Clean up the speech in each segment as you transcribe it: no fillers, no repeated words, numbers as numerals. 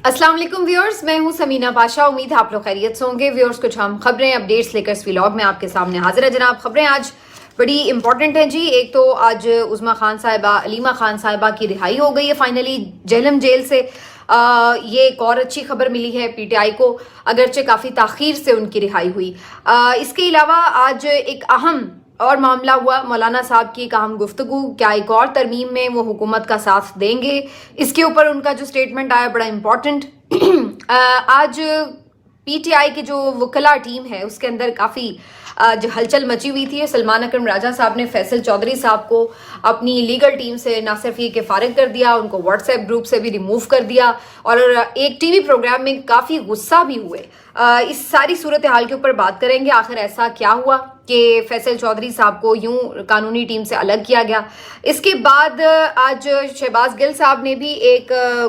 अस्सलाम वालेकुम व्यूअर्स, मैं हूं समीना पाशा। उम्मीद है आप लोग खैरियत से होंगे। व्यूअर्स, कुछ हम खबरें अपडेट्स लेकर इस व्लॉग में आपके सामने हाजिर है जनाब। खबरें आज बड़ी इंपॉर्टेंट हैं जी। एक तो आज उज़्मा खान साहिबा, अलीमा खान साहिबा की रिहाई हो गई है फाइनली जेहलम जेल से। ये एक और अच्छी खबर मिली है पीटीआई को, अगरचे काफ़ी ताख़ीर से उनकी रिहाई हुई। इसके अलावा आज एक अहम और मामला हुआ, मौलाना साहब की एक अहम गुफ्तगू, क्या एक और तरमीम में वो हुकूमत का साथ देंगे, इसके ऊपर उनका जो स्टेटमेंट आया बड़ा इम्पॉर्टेंट। आज पीटीआई की जो वकला टीम है उसके अंदर काफ़ी जो हलचल मची हुई थी। सलमान अकरम राजा साहब ने फैसल चौधरी साहब को अपनी लीगल टीम से ना सिर्फ ये कि फारिग कर दिया, उनको व्हाट्सएप ग्रुप से भी रिमूव कर दिया और एक टीवी प्रोग्राम में काफ़ी गुस्सा भी हुए। इस सारी सूरत हाल के ऊपर बात करेंगे, आखिर ऐसा क्या हुआ कि फैसल चौधरी साहब को यूं कानूनी टीम से अलग किया गया। इसके बाद आज शहबाज गिल साहब ने भी एक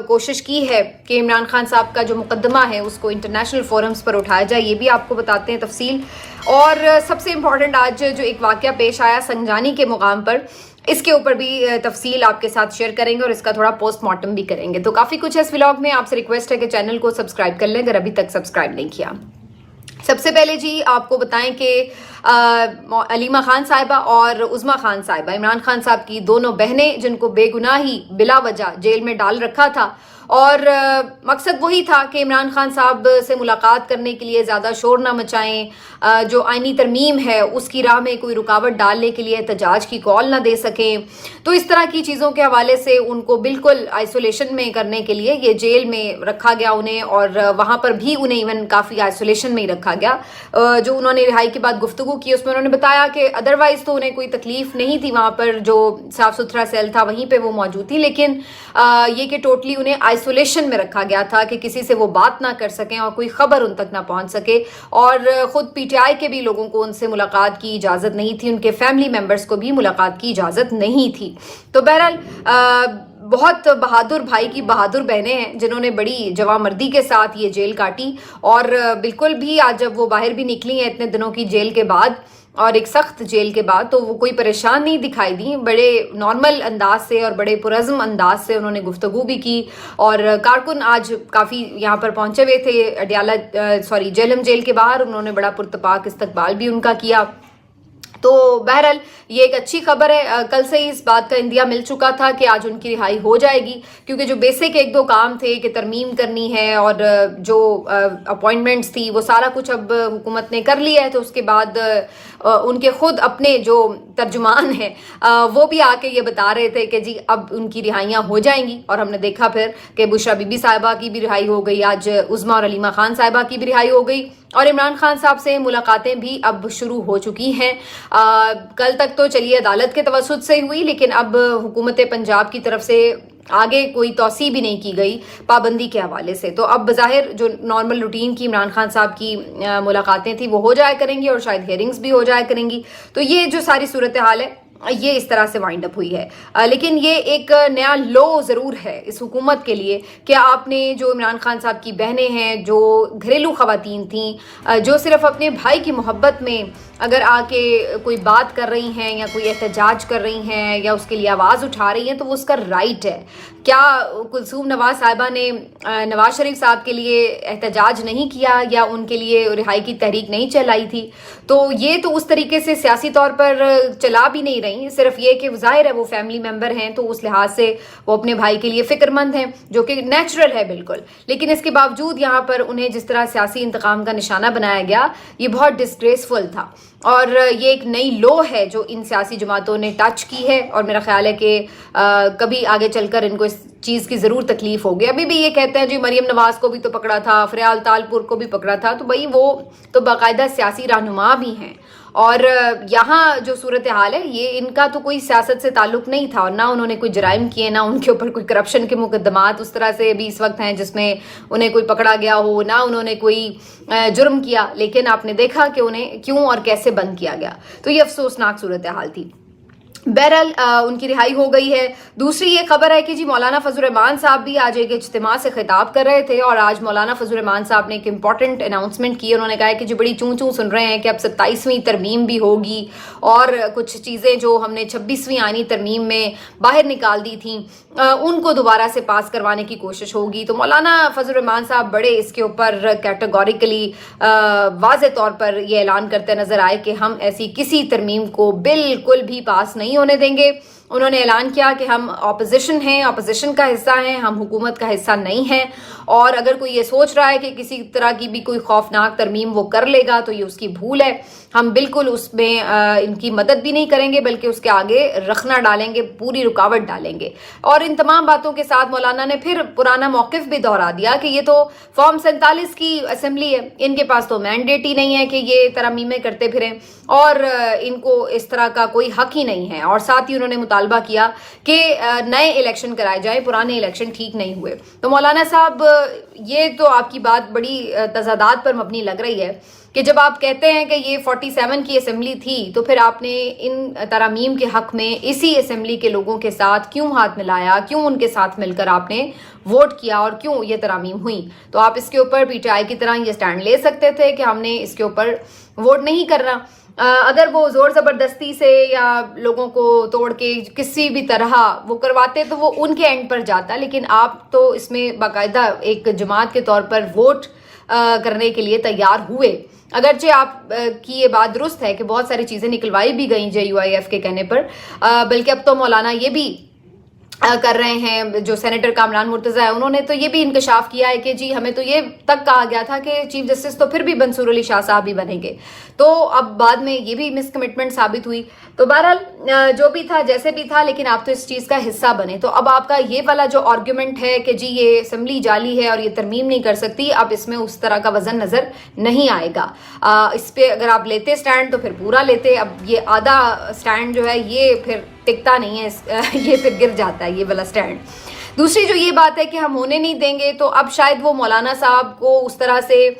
कोशिश की है कि इमरान खान साहब का जो मुकदमा है उसको इंटरनेशनल फोरम्स पर उठाया जाए, ये भी आपको बताते हैं तफसील। और सबसे इम्पॉर्टेंट आज जो एक वाक़या पेश आया संजानी के मुकाम पर, इसके ऊपर भी तफसील आपके साथ शेयर करेंगे और इसका थोड़ा पोस्टमार्टम भी करेंगे। तो काफ़ी कुछ है इस व्लॉग में। आपसे रिक्वेस्ट है कि चैनल को सब्सक्राइब कर लें अगर अभी तक सब्सक्राइब नहीं किया। सबसे पहले जी आपको बताएं कि अलीमा खान साहिबा और उज़्मा खान साहिबा, इमरान खान साहब की दोनों बहनें, जिनको बेगुनाही बिला वजह जेल में डाल रखा था और मकसद वही था कि इमरान खान साहब से मुलाकात करने के लिए ज़्यादा शोर ना मचाएं, जो आईनी तरमीम है उसकी राह में कोई रुकावट डालने के लिए एहतजाज की कॉल ना दे सकें। तो इस तरह की चीज़ों के हवाले से उनको बिल्कुल आइसोलेशन में करने के लिए ये जेल में रखा गया उन्हें, और वहाँ पर भी उन्हें इवन काफ़ी आइसोलेशन में ही रखा गया। जो उन्होंने रिहाई के बाद गुफ्तगू की उसमें उन्होंने बताया कि अदरवाइज़ तो उन्हें कोई तकलीफ नहीं थी, वहाँ पर जो साफ़ सुथरा सेल था वहीं पर वो मौजूद थी, लेकिन ये कि टोटली उन्हें आइसोलेशन में रखा गया था कि किसी से वो बात ना कर सकें और कोई खबर उन तक ना पहुंच सके। और खुद पीटीआई के भी लोगों को उनसे मुलाकात की इजाज़त नहीं थी, उनके फैमिली मेंबर्स को भी मुलाकात की इजाज़त नहीं थी। तो बहरहाल बहुत बहादुर भाई की बहादुर बहनें हैं जिन्होंने बड़ी जवामर्दी के साथ ये जेल काटी, और बिल्कुल भी आज जब वो बाहर भी निकली हैं इतने दिनों की जेल के बाद और एक सख्त जेल के बाद, तो वो कोई परेशान नहीं दिखाई दी। बड़े नॉर्मल अंदाज से और बड़े पुरज़्म अंदाज से उन्होंने गुफ्तगू भी की। और कारकुन आज काफ़ी यहाँ पर पहुँचे हुए थे अडियाला जेहलम जेल के बाहर, उन्होंने बड़ा पुरतपाक इस्तकबाल भी उनका किया। तो बहरहाल ये एक अच्छी खबर है। कल से ही इस बात का इंदिया मिल चुका था कि आज उनकी रिहाई हो जाएगी, क्योंकि जो बेसिक एक दो काम थे कि तरमीम करनी है और जो अपॉइंटमेंट्स थी वो सारा कुछ अब हुकूमत ने कर लिया है। तो उसके बाद उनके खुद अपने जो तर्जुमान हैं वो भी आके ये बता रहे थे कि जी अब उनकी रिहाइयाँ हो जाएंगी, और हमने देखा फिर कि बुशरा बीबी साहिबा की भी रिहाई हो गई, आज उज़्मा और अलीमा खान साहिबा की भी रिहाई हो गई, और इमरान खान साहब से मुलाकातें भी अब शुरू हो चुकी हैं। कल तक तो चलिए अदालत के तवस्सुत से हुई, लेकिन अब हुकूमत पंजाब की तरफ से आगे कोई तौसी भी नहीं की गई पाबंदी के हवाले से। तो अब बज़ाहिर जो नॉर्मल रूटीन की इमरान खान साहब की मुलाकातें थी वो हो जाया करेंगी और शायद हियरिंग्स भी हो जाया करेंगी। तो ये जो सारी सूरत हाल है ये इस तरह से वाइंड अप हुई है। लेकिन ये एक नया लो ज़रूर है इस हुकूमत के लिए कि आपने जो इमरान खान साहब की बहनें हैं, जो घरेलू ख़वातीन थीं, जो सिर्फ अपने भाई की मोहब्बत में अगर आके कोई बात कर रही हैं या कोई एहतजाज कर रही हैं या उसके लिए आवाज़ उठा रही हैं, तो वो उसका राइट है। क्या कुलसूम नवाज साहिबा ने नवाज शरीफ साहब के लिए एहतजाज नहीं किया या उनके लिए रिहाई की तहरीक नहीं चलाई थी? तो ये तो उस तरीके से सियासी तौर पर चला भी नहीं रही, सिर्फ ये कि ज़ाहिर है वो फैमिली मेम्बर हैं तो उस लिहाज से वो अपने भाई के लिए फ़िक्रमंद हैं, जो कि नेचुरल है बिल्कुल। लेकिन इसके बावजूद यहाँ पर उन्हें जिस तरह सियासी इंतकाम का निशाना बनाया गया, ये बहुत डिस्ग्रेसफुल था, और ये एक नई लो है जो इन सियासी जमातों ने टच की है। और मेरा ख्याल है कि कभी आगे चलकर इनको इस चीज़ की ज़रूर तकलीफ होगी। अभी भी ये कहते हैं जी मरीम नवाज को भी तो पकड़ा था, फ़रियाल तालपुर को भी पकड़ा था, तो भाई वो तो बाकायदा सियासी रहनुमा भी हैं। और यहाँ जो सूरत हाल है ये इनका तो कोई सियासत से ताल्लुक़ नहीं था, और ना उन्होंने कोई जराइम किए, ना उनके ऊपर कोई करप्शन के मुकदमात उस तरह से अभी इस वक्त हैं जिसमें उन्हें कोई पकड़ा गया हो, ना उन्होंने कोई जुर्म किया। लेकिन आपने देखा कि उन्हें क्यों और कैसे बंद किया गया। तो ये अफसोसनाक सूरत हाल थी। बहरहाल उनकी रिहाई हो गई है। दूसरी ये खबर है कि जी मौलाना फजल रहमान साहब भी आज एक इज्तिमा से खिताब कर रहे थे और आज मौलाना फजल रहमान साहब ने एक इम्पॉर्टेंट अनाउंसमेंट की। उन्होंने कहा है कि जी बड़ी चूं चूं सुन रहे हैं कि अब 27वीं तरमीम भी होगी और कुछ चीज़ें जो हमने 26वीं आईनी तरमीम में बाहर निकाल दी थी उनको दोबारा से पास करवाने की कोशिश होगी। तो मौलाना फजल रहमान साहब बड़े इसके ऊपर कैटेगोरिकली वाज़े तौर पर ये ऐलान करते नजर आए कि हम ऐसी किसी तरमीम को बिल्कुल भी पास नहीं होने देंगे। उन्होंने ऐलान किया कि हम ऑपोजिशन हैं, ऑपोजिशन का हिस्सा हैं, हम हुकूमत का हिस्सा नहीं हैं और अगर कोई ये सोच रहा है कि किसी तरह की भी कोई खौफनाक तरमीम वो कर लेगा तो ये उसकी भूल है। हम बिल्कुल उसमें इनकी मदद भी नहीं करेंगे बल्कि उसके आगे रखना डालेंगे, पूरी रुकावट डालेंगे। और इन तमाम बातों के साथ मौलाना ने फिर पुराना मौक़िफ़ भी दोहरा दिया कि ये तो फॉर्म 47 की असम्बली है, इनके पास तो मैंडेट ही नहीं है कि ये तरमीमें करते फिरें और इनको इस तरह का कोई हक ही नहीं है। और साथ ही उन्होंने मुतालबा किया कि नए इलेक्शन कराए जाएं, पुराने इलेक्शन ठीक नहीं हुए। तो मौलाना साहब ये तो आपकी बात बड़ी तज़ादात पर मबनी लग रही है कि जब आप कहते हैं कि ये 47 की असेंबली थी तो फिर आपने इन तरमीम के हक में इसी असेंबली के लोगों के साथ क्यों हाथ मिलाया, क्यों उनके साथ मिलकर आपने वोट किया और क्यों ये तरमीम हुई। तो आप इसके ऊपर पीटीआई की तरह ये स्टैंड ले सकते थे कि हमने इसके ऊपर वोट नहीं करना। अगर वो जोर ज़बरदस्ती से या लोगों को तोड़ के किसी भी तरह वो करवाते तो वो उनके एंड पर जाता, लेकिन आप तो इसमें बाकायदा एक जमात के तौर पर वोट करने के लिए तैयार हुए। अगरचे आप की ये बात दुरुस्त है कि बहुत सारी चीज़ें निकलवाई भी गई JUIF के कहने पर, बल्कि अब तो मौलाना ये भी कर रहे हैं, जो सेनेटर कामरान मुर्तज़ा है उन्होंने तो ये भी इंकशाफ किया है कि जी हमें तो ये तक कहा गया था कि चीफ जस्टिस तो फिर भी मंसूर अली शाह साहब ही बनेंगे। तो अब बाद में ये भी मिसकमिटमेंट साबित हुई। तो बहरहाल जो भी था जैसे भी था, लेकिन आप तो इस चीज़ का हिस्सा बने। तो अब आपका ये वाला जो आर्ग्यूमेंट है कि जी ये असम्बली जाली है और ये तरमीम नहीं कर सकती, अब इसमें उस तरह का वजन नज़र नहीं आएगा। इस पर अगर आप लेते स्टैंड तो फिर पूरा लेते, अब ये आधा स्टैंड जो है ये फिर टिकता नहीं है, ये फिर गिर जाता है ये वाला स्टैंड। दूसरी जो ये बात है कि हम होने नहीं देंगे, तो अब शायद वो मौलाना साहब को उस तरह से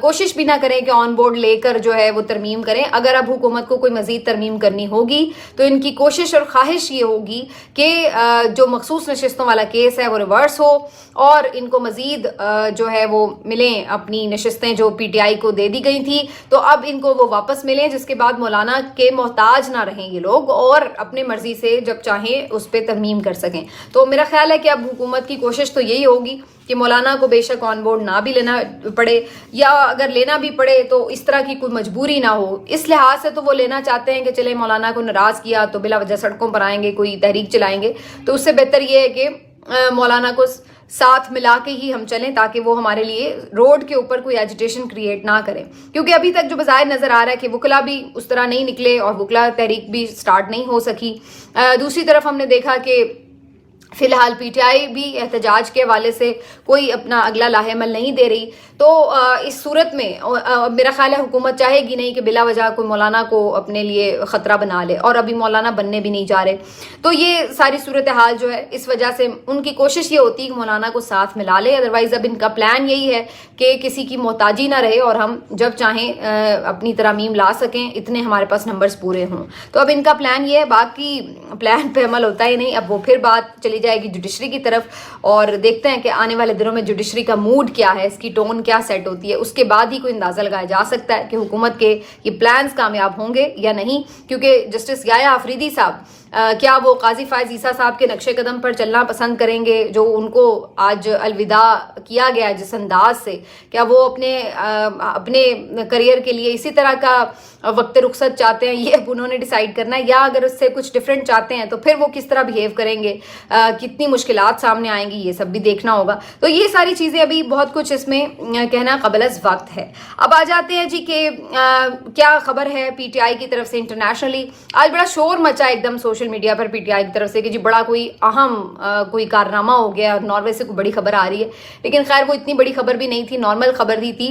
कोशिश भी ना करें कि ऑन बोर्ड लेकर जो है वो तरमीम करें। अगर अब हुकूमत को कोई मज़ीद तरमीम करनी होगी तो इनकी कोशिश और ख्वाहिश ये होगी कि जो मखसूस नशिस्तों वाला केस है वो रिवर्स हो और इनको मज़ीद जो है वो मिलें, अपनी नशिस्तें जो PTI को दे दी गई थी तो अब इनको वो वापस मिलें, जिसके बाद मौलाना के मोहताज ना रहें ये लोग और अपने मर्जी से जब चाहें उस पर तरमीम कर सकें। तो मेरा ख्याल है कि अब हुकूमत की कोशिश तो यही होगी कि मौलाना को बेशक ऑन बोर्ड ना भी लेना पड़े, या अगर लेना भी पड़े तो इस तरह की कोई मजबूरी ना हो। इस लिहाज से तो वो लेना चाहते हैं कि चले मौलाना को नाराज़ किया तो बिला वजह सड़कों पर आएंगे, कोई तहरीक चलाएंगे, तो उससे बेहतर ये है कि मौलाना को साथ मिला के ही हम चलें ताकि वो हमारे लिए रोड के ऊपर कोई एजिटेशन क्रिएट ना करें। क्योंकि अभी तक जो बज़ाहिर नज़र आ रहा है कि वकला भी उस तरह नहीं निकले और वकला तहरीक भी स्टार्ट नहीं हो सकी। दूसरी तरफ हमने देखा कि फिलहाल PTI भी एहतजाज के हवाले से कोई अपना अगला लाहेमल नहीं दे रही। तो इस सूरत में मेरा ख्याल है हुकूमत चाहेगी नहीं कि बिला वजह कोई मौलाना को अपने लिए ख़तरा बना ले, और अभी मौलाना बनने भी नहीं जा रहे। तो ये सारी सूरत हाल जो है इस वजह से उनकी कोशिश ये होती है कि मौलाना को साथ मिला ले। अदरवाइज़ अब इनका प्लान यही है कि किसी की मोहताजी ना रहे और हम जब चाहें अपनी तरमीम ला सकें, इतने हमारे पास नंबर्स पूरे हों। तो अब इनका प्लान ये है, बाकी प्लान पे अमल होता ही नहीं। अब वो फिर बात चली जाएगी जुडिशरी की तरफ और देखते हैं कि आने वाले दिनों में जुडिशरी का मूड क्या है, इसकी टोन क्या सेट होती है, उसके बाद ही कोई अंदाजा लगाया जा सकता है कि हुकूमत के ये प्लान्स कामयाब होंगे या नहीं। क्योंकि जस्टिस याया आफरीदी साहब क्या वो काजी फायज ईसा साहब के नक्शे कदम पर चलना पसंद करेंगे, जो उनको आज अलविदा किया गया जिस अंदाज से, क्या वो अपने करियर के लिए इसी तरह का वक्त रुखसत चाहते हैं, ये अब उन्होंने डिसाइड करना है, या अगर उससे कुछ डिफरेंट चाहते हैं तो फिर वो किस तरह बिहेव करेंगे, कितनी मुश्किलात सामने आएंगी, ये सब भी देखना होगा। तो ये सारी चीज़ें अभी बहुत कुछ इसमें कहना क़बल-अज़ वक्त है। अब आ जाते हैं जी कि क्या खबर है PTI की तरफ से इंटरनेशनली। आज बड़ा शोर मचा एकदम सोशल सोशल मीडिया पर पीटीआई की तरफ से कि जी बड़ा कोई अहम कोई कारनामा हो गया, नॉर्वे से कोई बड़ी खबर आ रही है, लेकिन खैर वो इतनी बड़ी खबर भी नहीं थी, नॉर्मल खबर ही थी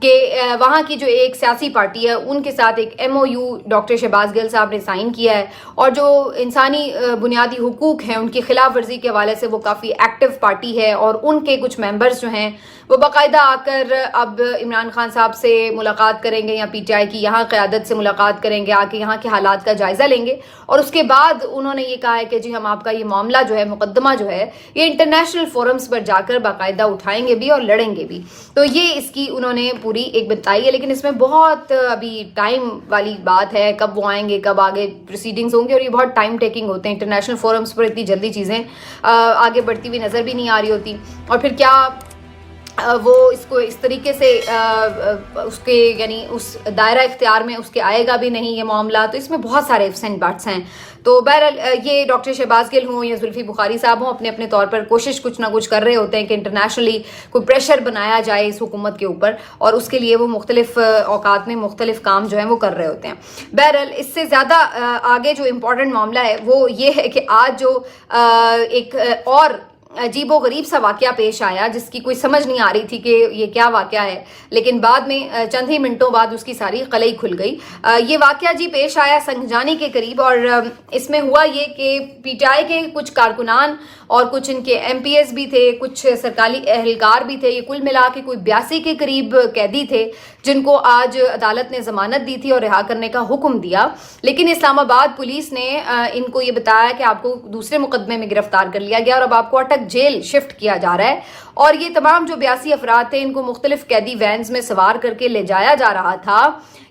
कि वहाँ की जो एक सियासी पार्टी है उनके साथ एक MOU डॉक्टर शहबाज गिल साहब ने साइन किया है, और जो इंसानी बुनियादी हुकूक हैं उनकी खिलाफ वर्जी के हवाले से वो काफ़ी एक्टिव पार्टी है, और उनके कुछ मेंबर्स जो हैं वो बाकायदा आकर अब इमरान खान साहब से मुलाकात करेंगे या पीटीआई की यहाँ क़यादत से मुलाकात करेंगे, आके यहाँ के हालात का जायज़ा लेंगे, और उसके बाद उन्होंने ये कहा है कि जी हम आपका ये मामला जो है, मुकदमा जो है, ये इंटरनेशनल फोरम्स पर जाकर बाकायदा उठाएंगे भी और लड़ेंगे भी। तो ये इसकी उन्होंने पूरी एक बताई है, लेकिन इसमें बहुत अभी टाइम वाली बात है, कब वो आएंगे, कब आगे प्रोसीडिंग्स होंगे, और ये बहुत टाइम टेकिंग होते हैं। इंटरनेशनल फोरम्स पर इतनी जल्दी चीज़ें आगे बढ़ती हुई नज़र भी नहीं आ रही होती, और फिर क्या वो इसको इस तरीके से उसके यानी उस दायरा इख्तियार में उसके आएगा भी नहीं ये मामला। तो इसमें बहुत सारे इफ्स एंड बट्स हैं। तो बहरहाल ये डॉक्टर शहबाज गिल हों या जुल्फी बुखारी साहब हों, अपने अपने तौर पर कोशिश कुछ ना कुछ कर रहे होते हैं कि इंटरनेशनली कोई प्रेशर बनाया जाए इस हुकूमत के ऊपर, और उसके लिए वो मुख्तलिफ औकात में मुख्तलिफ काम जो है वो कर रहे होते हैं। बहरहाल इससे ज़्यादा आगे जो इम्पोर्टेंट मामला है वो ये है कि आज जो एक और अजीबो गरीब सा वाक़या पेश आया, जिसकी कोई समझ नहीं आ रही थी कि ये क्या वाक़या है, लेकिन बाद में चंद ही मिनटों बाद उसकी सारी कलई खुल गई। ये वाक़या जी पेश आया संगजानी के करीब, और इसमें हुआ ये कि पीटीआई के कुछ कारकुनान और कुछ इनके MPs भी थे, कुछ सरकारी एहलकार भी थे, ये कुल मिला के कोई 82 के करीब कैदी थे, जिनको आज अदालत ने ज़मानत दी थी और रिहा करने का हुक्म दिया। लेकिन इस्लामाबाद पुलिस ने इनको ये बताया कि आपको दूसरे मुकदमे में गिरफ्तार कर लिया गया और अब आपको अटक जेल शिफ्ट किया जा रहा है, और ये तमाम जो 82 अफराद थे इनको मुख्तलिफ कैदी वैन्स में सवार करके ले जाया जा रहा था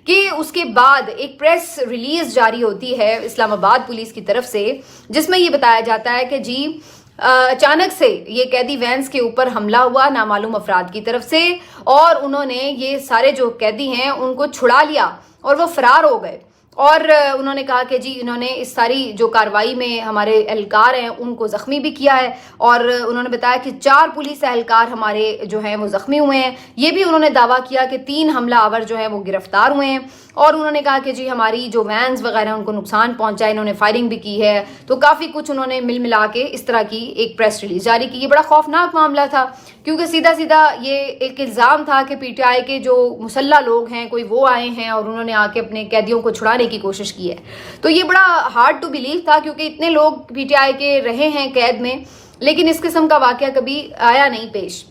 कि उसके बाद एक प्रेस रिलीज जारी होती है इस्लामाबाद पुलिस की तरफ से, जिसमें ये बताया जाता है कि जी अचानक से ये कैदी वैन्स के ऊपर हमला हुआ नामालूम अफराद की तरफ से, और उन्होंने ये सारे जो कैदी हैं उनको छुड़ा लिया और वो फरार हो गए। और उन्होंने कहा कि जी इन्होंने इस सारी जो कार्रवाई में हमारे एहलकार हैं उनको ज़ख्मी भी किया है, और उन्होंने बताया कि 4 पुलिस एहलकार हमारे जो हैं वो ज़ख्मी हुए हैं। ये भी उन्होंने दावा किया कि 3 हमला आवर जो हैं वो गिरफ्तार हुए हैं, और उन्होंने कहा कि जी हमारी जो वैन्स वगैरह उनको नुकसान पहुंचा है, इन्होंने फायरिंग भी की है। तो काफ़ी कुछ उन्होंने मिल मिला के इस तरह की एक प्रेस रिलीज जारी की। ये बड़ा खौफनाक मामला था, क्योंकि सीधा सीधा ये एक इल्ज़ाम था कि पीटीआई के जो मुसल्ला लोग हैं कोई वो आए हैं और उन्होंने आके अपने कैदियों को छुड़ाने की कोशिश की है। तो ये बड़ा हार्ड टू बिलीव था, क्योंकि इतने लोग पीटीआई के रहे हैं कैद में, लेकिन इस किस्म का वाक़या कभी आया नहीं पेश।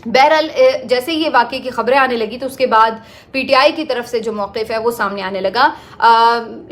बहरहाल जैसे ही ये वाक़े की खबरें आने लगी तो उसके बाद पीटीआई की तरफ से जो मौक़िफ़ है वो सामने आने लगा।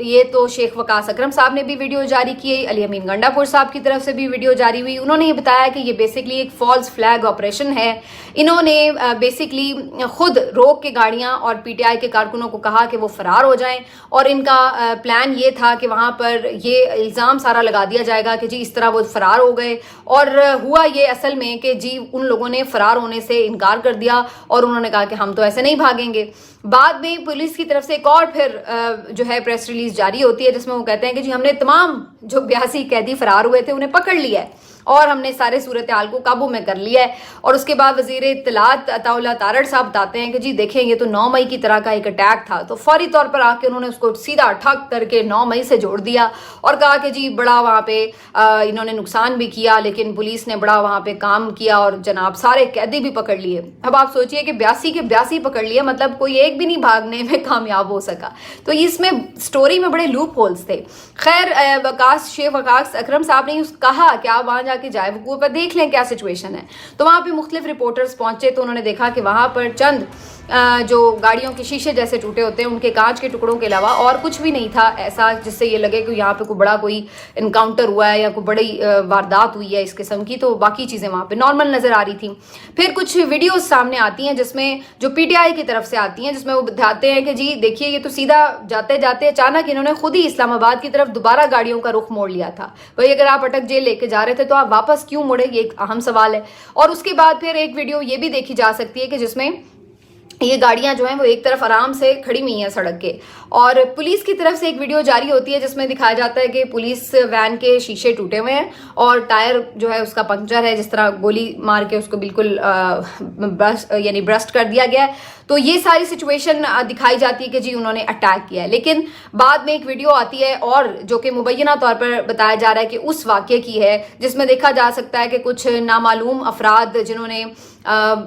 ये तो शेख वकास अकरम साहब ने भी वीडियो जारी की, अली अमीन गंडापुर साहब की तरफ से भी वीडियो जारी हुई। उन्होंने ये बताया कि ये बेसिकली एक फॉल्स फ्लैग ऑपरेशन है। इन्होंने बेसिकली खुद रोक के गाड़ियाँ और पीटीआई के कारकुनों को कहा कि वो फ़रार हो जाएं, और इनका प्लान ये था कि वहाँ पर ये इल्ज़ाम सारा लगा दिया जाएगा कि जी इस तरह वो फ़रार हो गए, और हुआ ये असल में कि जी उन लोगों ने फ़रार होने से इनकार कर दिया और उन्होंने कहा कि हम तो ऐसे नहीं भागेंगे। बाद में पुलिस की तरफ से एक और फिर जो है प्रेस रिलीज जारी होती है, जिसमें वो कहते हैं कि जी हमने तमाम जो 82 कैदी फरार हुए थे उन्हें पकड़ लिया है और हमने सारे सूरत हाल को काबू में कर लिया है। और उसके बाद वजीर इत्तलात अताउल्लाह तारड़ साहब बताते हैं कि जी देखें ये तो 9 मई की तरह का एक अटैक था। तो फौरी तौर पर आके उन्होंने उसको सीधा ठक करके 9 मई से जोड़ दिया और कहा कि जी बड़ा वहाँ पे इन्होंने नुकसान भी किया, लेकिन पुलिस ने बड़ा वहाँ पे काम किया और जनाब सारे कैदी भी पकड़ लिए। अब आप सोचिए कि 82 के 82 पकड़ लिए, मतलब कोई एक भी नहीं भागने में कामयाब हो सका। तो इसमें स्टोरी में बड़े लूप होल्स थे। खैर शेख वकास अकरम साहब ने कहा कि आप वहाँ जाके जाए वकूफ पर देख लें क्या सिचुएशन है। तो वहाँ पे मुख्तलिफ रिपोर्टर्स पहुंचे तो उन्होंने देखा कि वहाँ पर चंद जो गाड़ियों के शीशे जैसे टूटे होते हैं उनके कांच के टुकड़ों के अलावा और कुछ भी नहीं था ऐसा जिससे ये लगे कि यहाँ पे कोई बड़ा कोई इनकाउंटर हुआ है या कोई बड़ी वारदात हुई है इस किस्म की। तो बाकी चीज़ें वहाँ पे नॉर्मल नज़र आ रही थी। फिर कुछ वीडियोस सामने आती हैं जिसमें जो पीटीआई की तरफ से आती हैं, जिसमें वो बताते हैं कि जी देखिए ये तो सीधा जाते जाते अचानक इन्होंने खुद ही इस्लामाबाद की तरफ दोबारा गाड़ियों का रुख मोड़ लिया था। भाई अगर आप अटक जेल लेके जा रहे थे तो आप वापस क्यों मुड़े, ये एक अहम सवाल है। और उसके बाद फिर एक वीडियो ये भी देखी जा सकती है कि जिसमें یہ گاڑیاں جو ہیں وہ ایک طرف آرام سے کھڑی ہوئی ہیں سڑک کے, اور پولیس کی طرف سے ایک ویڈیو جاری ہوتی ہے جس میں دکھایا جاتا ہے کہ پولیس وین کے شیشے ٹوٹے ہوئے ہیں اور ٹائر جو ہے اس کا پنکچر ہے, جس طرح گولی مار کے اس کو بالکل یعنی برسٹ کر دیا گیا ہے. تو یہ ساری سچویشن دکھائی جاتی ہے کہ جی انہوں نے اٹیک کیا ہے. لیکن بعد میں ایک ویڈیو آتی ہے اور جو کہ مبینہ طور پر بتایا جا رہا ہے کہ اس واقعے کی ہے, جس میں دیکھا جا سکتا ہے کہ کچھ نامعلوم افراد جنہوں نے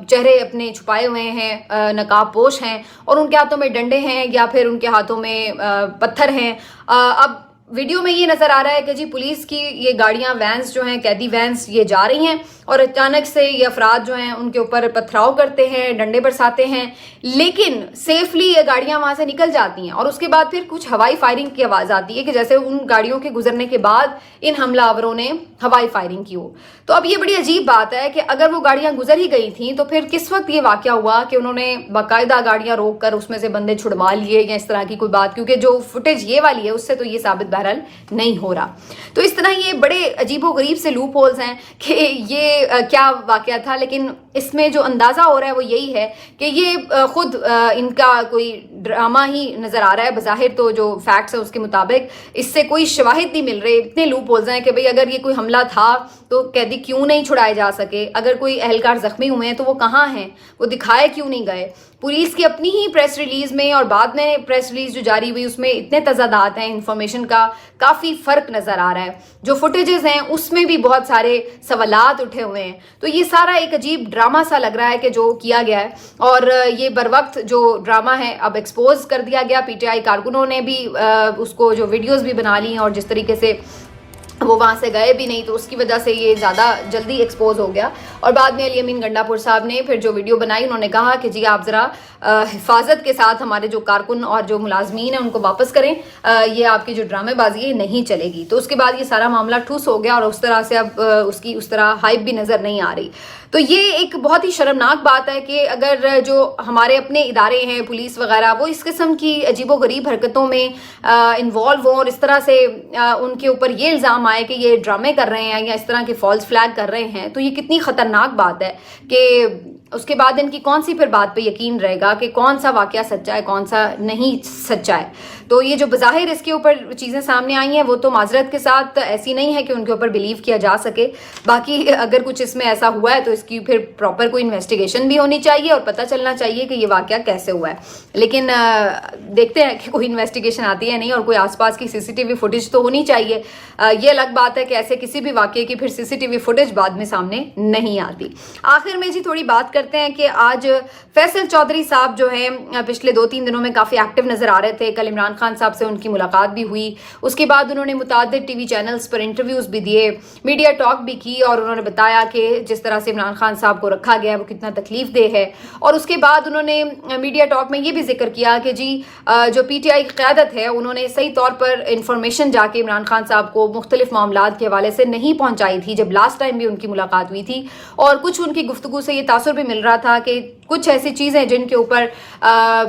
چہرے اپنے چھپائے ہوئے ہیں, نقاب پوش ہیں, اور ان کے ہاتھوں میں ڈنڈے ہیں یا پھر ان کے ہاتھوں میں پتھر ہیں. اب ویڈیو میں یہ نظر آ رہا ہے کہ جی پولیس کی یہ گاڑیاں وینز جو ہیں, قیدی وینز, یہ جا رہی ہیں اور اچانک سے یہ افراد جو ہیں ان کے اوپر پتھراؤ کرتے ہیں, ڈنڈے برساتے ہیں, لیکن سیفلی یہ گاڑیاں وہاں سے نکل جاتی ہیں. اور اس کے بعد پھر کچھ ہوائی فائرنگ کی آواز آتی ہے کہ جیسے ان گاڑیوں کے گزرنے کے بعد ان حملہ آوروں نے ہوائی فائرنگ کی ہو. تو اب یہ بڑی عجیب بات ہے کہ اگر وہ گاڑیاں گزر ہی گئی تھیں تو پھر کس وقت یہ واقعہ ہوا کہ انہوں نے باقاعدہ گاڑیاں روک کر اس میں سے بندے چھڑوا لیے یا اس طرح کی کوئی بات, کیونکہ جو فوٹیج یہ والی ہے اس سے تو یہ ثابت بہرحال نہیں ہو رہا. تو اس طرح یہ بڑے عجیب و غریب سے لوپ ہولز ہیں کہ یہ کیا واقعہ تھا. لیکن اس میں جو اندازہ ہو رہا ہے وہ یہی ہے کہ یہ خود ان کا کوئی ڈرامہ ہی نظر آ رہا ہے. بظاہر تو جو فیکٹس ہیں اس کے مطابق اس سے کوئی شواہد نہیں مل رہے. اتنے لوپ ہولز ہیں کہ بھئی اگر یہ کوئی حملہ تھا تو قیدی کیوں نہیں چھڑائے جا سکے, اگر کوئی اہلکار زخمی ہوئے ہیں تو وہ کہاں ہیں, وہ دکھائے کیوں نہیں گئے. پولیس کی اپنی ہی پریس ریلیز میں اور بعد میں پریس ریلیز جو جاری ہوئی اس میں اتنے تضادات ہیں, انفارمیشن کا کافی فرق نظر آ رہا ہے. جو فوٹیجز ہیں اس میں بھی بہت سارے سوالات اٹھے ہوئے ہیں. تو یہ سارا ایک عجیب ڈرامہ سا لگ رہا ہے کہ جو کیا گیا ہے, اور یہ بر وقت جو ڈرامہ ہے اب ایکسپوز کر دیا گیا. پی ٹی آئی کارکنوں نے بھی اس کو جو ویڈیوز بھی بنا لی ہیں, اور جس طریقے سے وہ وہاں سے گئے بھی نہیں تو اس کی وجہ سے یہ زیادہ جلدی ایکسپوز ہو گیا. اور بعد میں علی امین گنڈا پور صاحب نے پھر جو ویڈیو بنائی انہوں نے کہا کہ جی آپ ذرا حفاظت کے ساتھ ہمارے جو کارکن اور جو ملازمین ہیں ان کو واپس کریں, یہ آپ کی جو ڈرامے بازی ہے نہیں چلے گی. تو اس کے بعد یہ سارا معاملہ ٹھوس ہو گیا اور اس طرح سے اب اس کی اس طرح ہائپ بھی نظر نہیں آ رہی. تو یہ ایک بہت ہی شرمناک بات ہے کہ اگر جو ہمارے اپنے ادارے ہیں پولیس وغیرہ وہ اس قسم کی عجیب و غریب حرکتوں میں انوالو ہوں اور اس طرح سے ان کے اوپر یہ الزام آئے کہ یہ ڈرامے کر رہے ہیں یا اس طرح کے فالس فلیگ کر رہے ہیں, تو یہ کتنی خطرناک بات ہے کہ اس کے بعد ان کی کون سی پھر بات پہ یقین رہے گا کہ کون سا واقعہ سچا ہے کون سا نہیں سچا ہے. تو یہ جو بظاہر اس کے اوپر چیزیں سامنے آئی ہیں وہ تو معذرت کے ساتھ ایسی نہیں ہے کہ ان کے اوپر بلیو کیا جا سکے. باقی اگر کچھ اس میں ایسا ہوا ہے تو اس کی پھر پراپر کوئی انویسٹیگیشن بھی ہونی چاہیے اور پتہ چلنا چاہیے کہ یہ واقعہ کیسے ہوا ہے. لیکن دیکھتے ہیں کہ کوئی انویسٹیگیشن آتی ہے نہیں, اور کوئی آس پاس کی سی سی ٹی وی فوٹیج تو ہونی چاہیے. یہ الگ بات ہے کہ ایسے کسی بھی واقعے کی پھر سی سی ٹی وی فوٹیج بعد میں سامنے نہیں آتی. آخر میں جی تھوڑی بات کرتے ہیں کہ آج فیصل چودھری صاحب جو ہیں پچھلے 2-3 دنوں میں کافی ایکٹیو نظر آ رہے تھے. کل عمران خان صاحب سے ان کی ملاقات بھی ہوئی, اس کے بعد انہوں نے متعدد ٹی وی چینلز پر انٹرویوز بھی دیے, میڈیا ٹاک بھی کی, اور انہوں نے بتایا کہ جس طرح سے عمران خان صاحب کو رکھا گیا ہے وہ کتنا تکلیف دہ ہے. اور اس کے بعد انہوں نے میڈیا ٹاک میں یہ بھی ذکر کیا کہ جی جو پی ٹی آئی کی قیادت ہے انہوں نے صحیح طور پر انفارمیشن جا کے عمران خان صاحب کو مختلف معاملات کے حوالے سے نہیں پہنچائی تھی جب لاسٹ ٹائم بھی ان کی ملاقات ہوئی تھی. اور کچھ ان کی گفتگو سے یہ تاثر بھی مل رہا تھا کہ کچھ ایسی چیزیں جن کے اوپر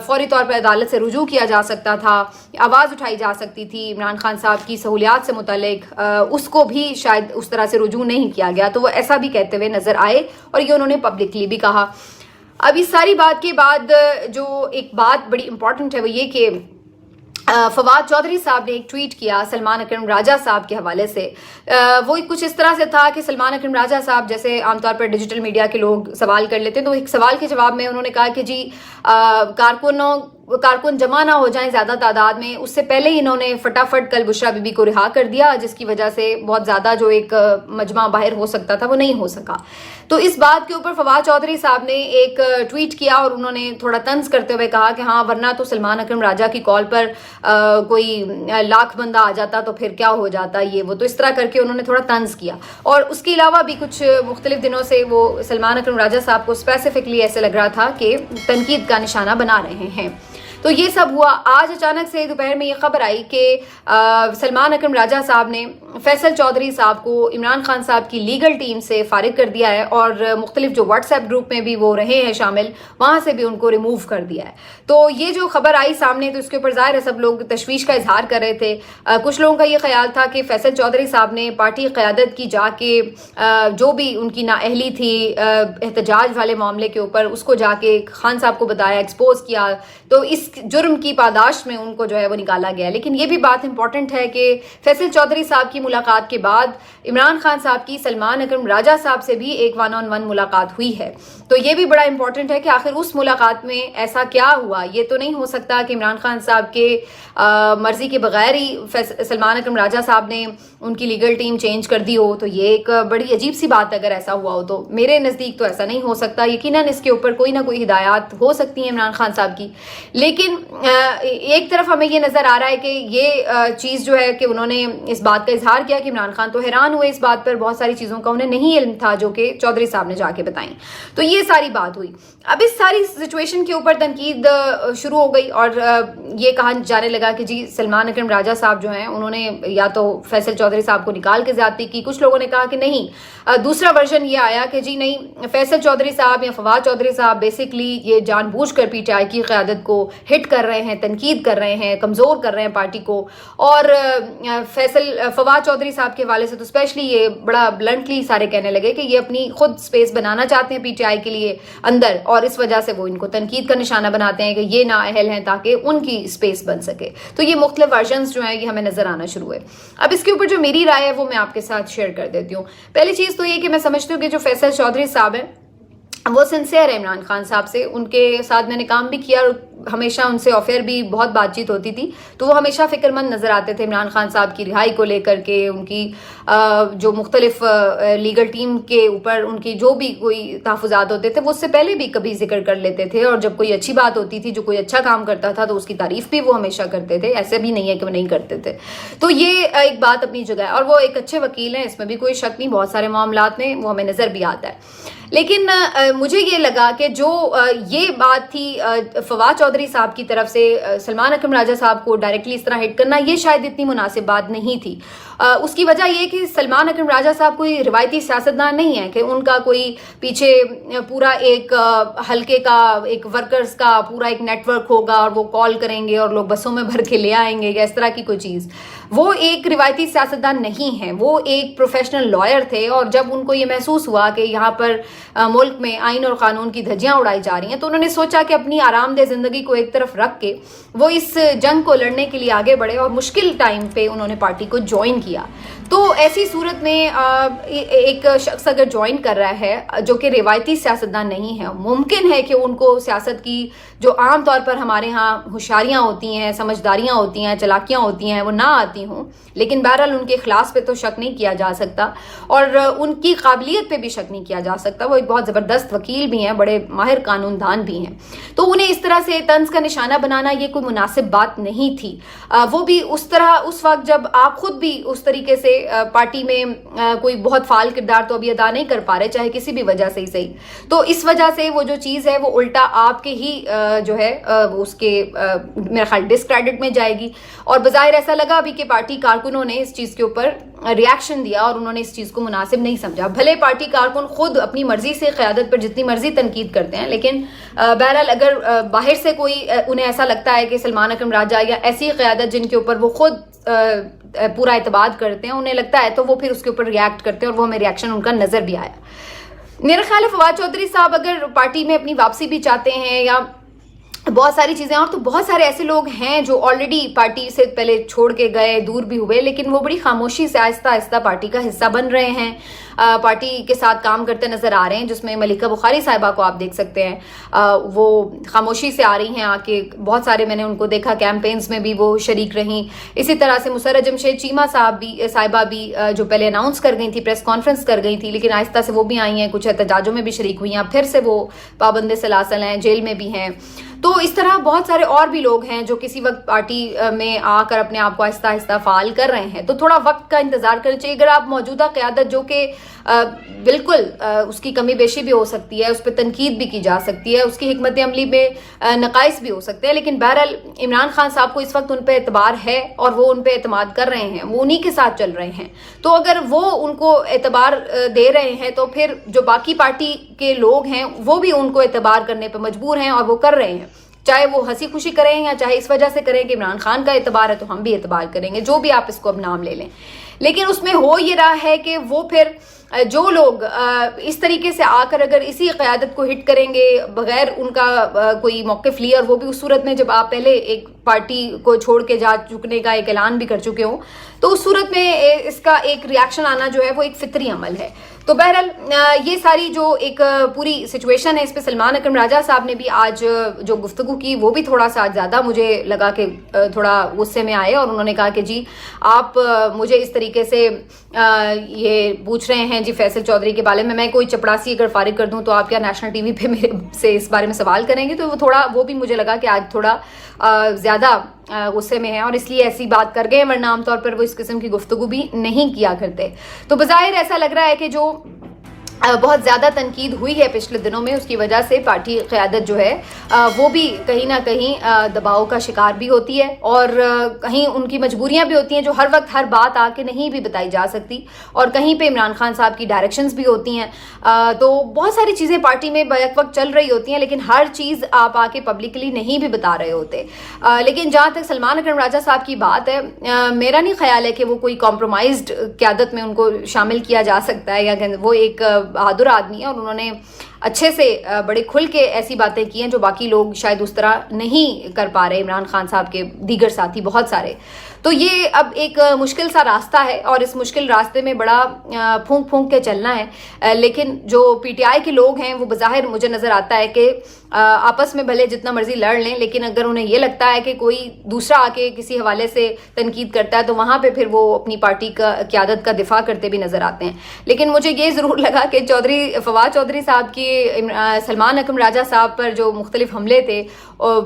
فوری طور پر عدالت سے رجوع کیا جا سکتا تھا, آواز اٹھائی جا سکتی تھی عمران خان صاحب کی سہولیات سے متعلق, اس کو بھی شاید اس طرح سے رجوع نہیں کیا گیا. تو وہ ایسا بھی کہتے ہوئے نظر آئے اور یہ انہوں نے پبلکلی بھی کہا. اب اس ساری بات کے بعد جو ایک بات بڑی امپورٹنٹ ہے وہ یہ کہ فواد چودھری صاحب نے ایک ٹویٹ کیا سلمان اکرم راجہ صاحب کے حوالے سے. وہ کچھ اس طرح سے تھا کہ سلمان اکرم راجہ صاحب جیسے عام طور پر ڈیجیٹل میڈیا کے لوگ سوال کر لیتے ہیں, تو ایک سوال کے جواب میں انہوں نے کہا کہ جی کارکن جمع نہ ہو جائیں زیادہ تعداد میں, اس سے پہلے ہی انہوں نے فٹافٹ کل بشرا بی بی کو رہا کر دیا, جس کی وجہ سے بہت زیادہ جو ایک مجمع باہر ہو سکتا تھا وہ نہیں ہو سکا. تو اس بات کے اوپر فواد چودھری صاحب نے ایک ٹویٹ کیا اور انہوں نے تھوڑا طنز کرتے ہوئے کہا کہ ہاں ورنہ تو سلمان اکرم راجہ کی کال پر کوئی 1,00,000 بندہ آ جاتا تو پھر کیا ہو جاتا یہ وہ. تو اس طرح کر کے انہوں نے تھوڑا طنز کیا. اور اس کے علاوہ بھی کچھ مختلف دنوں سے وہ سلمان اکرم راجہ صاحب کو اسپیسیفکلی ایسے لگ رہا تھا کہ تنقید کا نشانہ بنا رہے ہیں. تو یہ سب ہوا. آج اچانک سے دوپہر میں یہ خبر آئی کہ سلمان اکرم راجہ صاحب نے فیصل چودھری صاحب کو عمران خان صاحب کی لیگل ٹیم سے فارغ کر دیا ہے اور مختلف جو واٹس ایپ گروپ میں بھی وہ رہے ہیں شامل, وہاں سے بھی ان کو ریموو کر دیا ہے. تو یہ جو خبر آئی سامنے تو اس کے اوپر ظاہر ہے سب لوگ تشویش کا اظہار کر رہے تھے. کچھ لوگوں کا یہ خیال تھا کہ فیصل چودھری صاحب نے پارٹی قیادت کی جا کے جو بھی ان کی نااہلی تھی احتجاج والے معاملے کے اوپر, اس کو جا کے خان صاحب کو بتایا, ایکسپوز کیا, تو اس جرم کی پاداش میں ان کو جو ہے وہ نکالا گیا. لیکن یہ بھی بات امپورٹنٹ ہے کہ فیصل چودھری صاحب کی ملاقات کے بعد عمران خان صاحب کی سلمان اکرم راجہ صاحب سے بھی ایک 1-on-1 ملاقات ہوئی ہے. تو یہ بھی بڑا امپورٹنٹ ہے کہ آخر اس ملاقات میں ایسا کیا ہوا. یہ تو نہیں ہو سکتا کہ عمران خان صاحب کے مرضی کے بغیر ہی سلمان اکرم راجہ صاحب نے ان کی لیگل ٹیم چینج کر دی ہو. تو یہ ایک بڑی عجیب سی بات اگر ایسا ہوا ہو تو میرے نزدیک تو ایسا نہیں ہو سکتا. یقیناً اس کے اوپر کوئی نہ کوئی ہدایات ہو سکتی ہیں عمران خان صاحب کی. لیکن ایک طرف ہمیں یہ نظر آ رہا ہے کہ یہ چیز جو ہے کہ انہوں نے اس بات کا اظہار کیا کہ عمران خان تو حیران ہوئے اس بات پر, بہت ساری چیزوں کا انہیں نہیں علم تھا جو کہ چودھری صاحب نے جا کے بتائیں. تو یہ ساری بات ہوئی. اب اس ساری سچویشن کے اوپر تنقید شروع ہو گئی اور یہ کہا جانے لگا کہ جی سلمان اکرم راجہ صاحب جو ہیں انہوں نے یا تو فیصل چودھری صاحب کو نکال کے زیادتی کی. کچھ لوگوں نے کہا کہ نہیں, دوسرا ورژن یہ آیا کہ جی نہیں, فیصل چودھری صاحب یا فواد چودھری صاحب بیسکلی یہ جان بوجھ کر پی ٹی آئی کی قیادت کو ہٹ کر رہے ہیں, تنقید کر رہے ہیں, کمزور کر رہے ہیں پارٹی کو. اور فواد چودھری صاحب کے حوالے سے تو اسپیشلی یہ بڑا بلنٹلی سارے کہنے لگے کہ یہ اپنی خود سپیس بنانا چاہتے ہیں پی ٹی آئی کے لیے اندر, اور اس وجہ سے وہ ان کو تنقید کا نشانہ بناتے ہیں کہ یہ نااہل ہیں تاکہ ان کی سپیس بن سکے. تو یہ مختلف ورژنز جو ہیں یہ ہمیں نظر آنا شروع ہے. اب اس کے اوپر جو میری رائے ہے وہ میں آپ کے ساتھ شیئر کر دیتی ہوں. پہلی چیز تو یہ کہ میں سمجھتی ہوں کہ جو فیصل چودھری صاحب ہیں وہ سنسیئر ہے عمران خان صاحب سے. ان کے ساتھ میں نے کام بھی کیا اور ہمیشہ ان سے آفر بھی بہت بات چیت ہوتی تھی. تو وہ ہمیشہ فکر مند نظر آتے تھے عمران خان صاحب کی رہائی کو لے کر کے, ان کی جو مختلف لیگل ٹیم کے اوپر ان کی جو بھی کوئی تحفظات ہوتے تھے وہ اس سے پہلے بھی کبھی ذکر کر لیتے تھے. اور جب کوئی اچھی بات ہوتی تھی, جو کوئی اچھا کام کرتا تھا تو اس کی تعریف بھی وہ ہمیشہ کرتے تھے. ایسے بھی نہیں ہے کہ وہ نہیں کرتے تھے. تو یہ ایک بات اپنی جگہ ہے اور وہ ایک اچھے وکیل ہیں, اس میں بھی کوئی شک نہیں. بہت سارے معاملات میں وہ ہمیں نظر بھی آتا ہے. لیکن مجھے یہ لگا کہ جو یہ بات تھی فواد چودھری صاحب کی طرف سے سلمان اکرم راجہ صاحب کو ڈائریکٹلی اس طرح ہٹ کرنا, یہ شاید اتنی مناسب بات نہیں تھی. اس کی وجہ یہ کہ سلمان اکرم راجہ صاحب کوئی روایتی سیاستدان نہیں ہے کہ ان کا کوئی پیچھے پورا ایک حلقے کا, ایک ورکرز کا پورا ایک نیٹ ورک ہوگا اور وہ کال کریں گے اور لوگ بسوں میں بھر کے لے آئیں گے یا اس طرح کی کوئی چیز. وہ ایک روایتی سیاستدان نہیں ہیں, وہ ایک پروفیشنل لائر تھے. اور جب ان کو یہ محسوس ہوا کہ یہاں پر ملک میں آئین اور قانون کی دھجیاں اڑائی جا رہی ہیں تو انہوں نے سوچا کہ اپنی آرام دہ زندگی کو ایک طرف رکھ کے وہ اس جنگ کو لڑنے کے لیے آگے بڑھے اور مشکل ٹائم پہ انہوں نے پارٹی کو جوائن کیا. تو ایسی صورت میں ایک شخص اگر جوائن کر رہا ہے جو کہ روایتی سیاستدان نہیں ہے, ممکن ہے کہ ان کو سیاست کی جو عام طور پر ہمارے ہاں ہوشیاریاں ہوتی ہیں, سمجھداریاں ہوتی ہیں, چلاکیاں ہوتی ہیں وہ نہ آتی ہوں. لیکن بہرحال ان کے اخلاص پہ تو شک نہیں کیا جا سکتا اور ان کی قابلیت پہ بھی شک نہیں کیا جا سکتا. وہ ایک بہت زبردست وکیل بھی ہیں, بڑے ماہر قانون دان بھی ہیں. تو انہیں اس طرح سے طنز کا نشانہ بنانا یہ کوئی مناسب بات نہیں تھی. وہ بھی اس طرح اس وقت جب آپ خود بھی اس طریقے سے پارٹی میں کوئی بہت فعال کردار تو ابھی ادا نہیں کر پا رہے, چاہے کسی بھی وجہ سے ہی صحیح. تو اس وجہ سے وہ جو چیز ہے وہ الٹا آپ کے ہی جو ہے اس کے میرا خیال ڈسکریڈٹ میں جائے گی. اور بظاہر ایسا لگا ابھی کہ پارٹی کارکنوں نے اس چیز کے اوپر ریاکشن دیا اور انہوں نے اس چیز کو مناسب نہیں سمجھا. بھلے پارٹی کارکن خود اپنی مرضی سے قیادت پر جتنی مرضی تنقید کرتے ہیں, لیکن بہرحال اگر باہر سے کوئی انہیں ایسا لگتا ہے کہ سلمان اکرم راجہ یا ایسی قیادت جن کے اوپر وہ خود پورا اعتماد کرتے ہیں انہیں لگتا ہے تو وہ پھر اس کے اوپر ریاکٹ کرتے ہیں اور وہ ہمیں ریاکشن ان کا نظر بھی آیا. میرا خیال ہے فواد چودھری صاحب اگر پارٹی میں اپنی واپسی بھی چاہتے ہیں یا بہت ساری چیزیں, اور تو بہت سارے ایسے لوگ ہیں جو آلریڈی پارٹی سے پہلے چھوڑ کے گئے, دور بھی ہوئے, لیکن وہ بڑی خاموشی سے آہستہ آہستہ پارٹی کا حصہ بن رہے ہیں, پارٹی کے ساتھ کام کرتے نظر آ رہے ہیں. جس میں ملکہ بخاری صاحبہ کو آپ دیکھ سکتے ہیں, وہ خاموشی سے آ رہی ہیں, آ کے بہت سارے میں نے ان کو دیکھا کیمپینز میں بھی وہ شریک رہیں. اسی طرح سے مسرت جمشید چیمہ صاحبہ بھی جو پہلے اناؤنس کر گئی تھی, پریس کانفرنس کر گئی تھی, لیکن آہستہ سے وہ بھی آئی ہیں, کچھ احتجاجوں میں بھی شریک ہوئی ہیں. پھر سے وہ پابند سلاسل ہیں, جیل میں بھی ہیں. تو اس طرح بہت سارے اور بھی لوگ ہیں جو کسی وقت پارٹی میں آ کر اپنے آپ کو آہستہ آہستہ فعال کر رہے ہیں. تو تھوڑا وقت کا انتظار کرنا چاہیے. اگر آپ موجودہ قیادت جو کہ بالکل اس کی کمی بیشی بھی ہو سکتی ہے, اس پہ تنقید بھی کی جا سکتی ہے, اس کی حکمت عملی میں نقائص بھی ہو سکتے ہیں, لیکن بہرحال عمران خان صاحب کو اس وقت ان پہ اعتبار ہے اور وہ ان پہ اعتماد کر رہے ہیں, وہ انہی کے ساتھ چل رہے ہیں. تو اگر وہ ان کو اعتبار دے رہے ہیں تو پھر جو باقی پارٹی کے لوگ ہیں وہ بھی ان کو اعتبار کرنے پہ مجبور ہیں, اور وہ کر رہے ہیں, چاہے وہ ہنسی خوشی کریں یا چاہے اس وجہ سے کریں کہ عمران خان کا اعتبار ہے تو ہم بھی اعتبار کریں گے, جو بھی آپ اس کو اب نام لے لیں. لیکن اس میں ہو یہ رہا ہے کہ وہ پھر جو لوگ اس طریقے سے آ کر اگر اسی قیادت کو ہٹ کریں گے بغیر ان کا کوئی موقف لیا, اور وہ بھی اس صورت میں جب آپ پہلے ایک پارٹی کو چھوڑ کے جا چکنے کا ایک اعلان بھی کر چکے ہوں, تو اس صورت میں اس کا ایک ریاکشن آنا جو ہے وہ ایک فطری عمل ہے. تو بہرحال یہ ساری جو ایک پوری سچویشن ہے, اس پہ سلمان اکرم راجہ صاحب نے بھی آج جو گفتگو کی وہ بھی تھوڑا سا زیادہ مجھے لگا کہ تھوڑا غصے میں آئے, اور انہوں نے کہا کہ جی آپ مجھے اس طریقے سے یہ پوچھ رہے ہیں جی فیصل چودھری کے بارے میں کوئی چپڑاسی اگر فارغ کر دوں تو آپ کیا نیشنل ٹی وی پہ میرے سے اس بارے میں سوال کریں گے. تو وہ بھی مجھے لگا کہ آج تھوڑا زیادہ غصے میں ہے, اور اس لیے ایسی بات کر گئے, ورنہ عام طور پر وہ اس قسم کی گفتگو بھی نہیں کیا کرتے. تو بظاہر ایسا لگ رہا ہے کہ جو بہت زیادہ تنقید ہوئی ہے پچھلے دنوں میں, اس کی وجہ سے پارٹی قیادت جو ہے وہ بھی کہیں نہ کہیں دباؤ کا شکار بھی ہوتی ہے, اور کہیں ان کی مجبوریاں بھی ہوتی ہیں جو ہر وقت ہر بات آ کے نہیں بھی بتائی جا سکتی, اور کہیں پہ عمران خان صاحب کی ڈائریکشنز بھی ہوتی ہیں. تو بہت ساری چیزیں پارٹی میں بیک وقت چل رہی ہوتی ہیں, لیکن ہر چیز آپ آ کے پبلکلی نہیں بھی بتا رہے ہوتے. لیکن جہاں تک سلمان اکرم راجہ صاحب کی بات ہے, میرا نہیں خیال ہے کہ وہ کوئی کمپرومائزڈ قیادت میں ان کو شامل کیا جا سکتا ہے, یا وہ ایک بہادر آدمی ہے, اور انہوں نے اچھے سے بڑے کھل کے ایسی باتیں کی ہیں جو باقی لوگ شاید اس طرح نہیں کر پا رہے, عمران خان صاحب کے دیگر ساتھی بہت سارے. تو یہ اب ایک مشکل سا راستہ ہے, اور اس مشکل راستے میں بڑا پھونک پھونک کے چلنا ہے. لیکن جو پی ٹی آئی کے لوگ ہیں وہ بظاہر مجھے نظر آتا ہے کہ آپس میں بھلے جتنا مرضی لڑ لیں, لیکن اگر انہیں یہ لگتا ہے کہ کوئی دوسرا آ کے کسی حوالے سے تنقید کرتا ہے تو وہاں پہ پھر وہ اپنی پارٹی کا قیادت کا دفاع کرتے بھی نظر آتے ہیں. لیکن مجھے یہ ضرور لگا کہ فواد چودھری صاحب کی سلمان اکرم راجہ صاحب پر جو مختلف حملے تھے,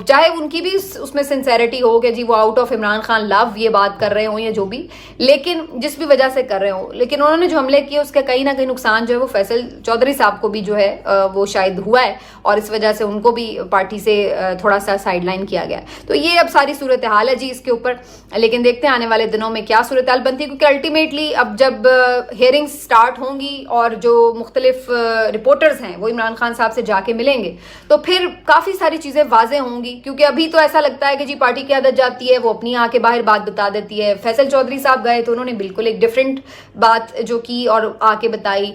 چاہے ان کی بھی اس میں سنسیریٹی ہو کہ جی وہ آؤٹ آف عمران خان لو یہ بات کر رہے ہوں یا جو بھی, لیکن جس بھی وجہ سے کر رہے ہوں, لیکن انہوں نے جو حملے کیے اس کا کہیں نہ کہیں نقصان جو ہے وہ فیصل چودھری صاحب کو بھی جو ہے وہ شاید ہوا ہے, اور اس وجہ سے ان کو بھی پارٹی سے تھوڑا سا سائڈ لائن کیا گیا. تو یہ اب ساری صورتحال ہے جی اس کے اوپر, لیکن دیکھتے ہیں آنے والے دنوں میں کیا صورتحال بنتی ہے, کیونکہ الٹیمیٹلی اب جب ہیئرنگ سٹارٹ ہوں گی اور جو مختلف رپورٹرز ہیں وہ عمران خان صاحب سے جا کے ملیں گے تو پھر کافی ساری چیزیں واضح ہوں گی. کیونکہ ابھی تو ایسا لگتا ہے کہ جی پارٹی کی عادت جاتی ہے وہ اپنی آ کے باہر بات بتا دیتی ہے. فیصل چودھری صاحب گئے تو انہوں نے بالکل ایک ڈفرینٹ بات جو کی اور آ کے بتائی.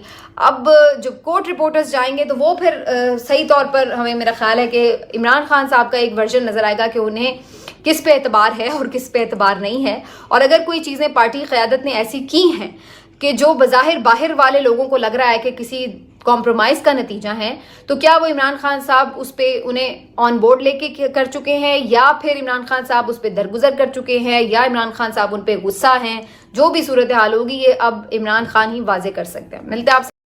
اب جو کورٹ رپورٹرز جائیں گے تو وہ پھر صحیح طور پر ہمیں میرا خیال ہے کہ عمران خان صاحب کا ایک ورژن نظر آئے گا کہ انہیں کس پہ اعتبار ہے اور کس پہ اعتبار نہیں ہے. اور اگر کوئی چیزیں پارٹی قیادت نے ایسی کی ہیں کہ جو بظاہر باہر والے لوگوں کو لگ رہا ہے کہ کسی کمپرومائز کا نتیجہ ہے, تو کیا وہ عمران خان صاحب اس پہ انہیں آن بورڈ لے کے کر چکے ہیں, یا پھر عمران خان صاحب اس پہ درگزر کر چکے ہیں, یا عمران خان صاحب ان پہ غصہ ہیں. جو بھی صورتحال ہوگی یہ اب عمران خان ہی واضح کر سکتے ہیں. ملتے ہیں آپ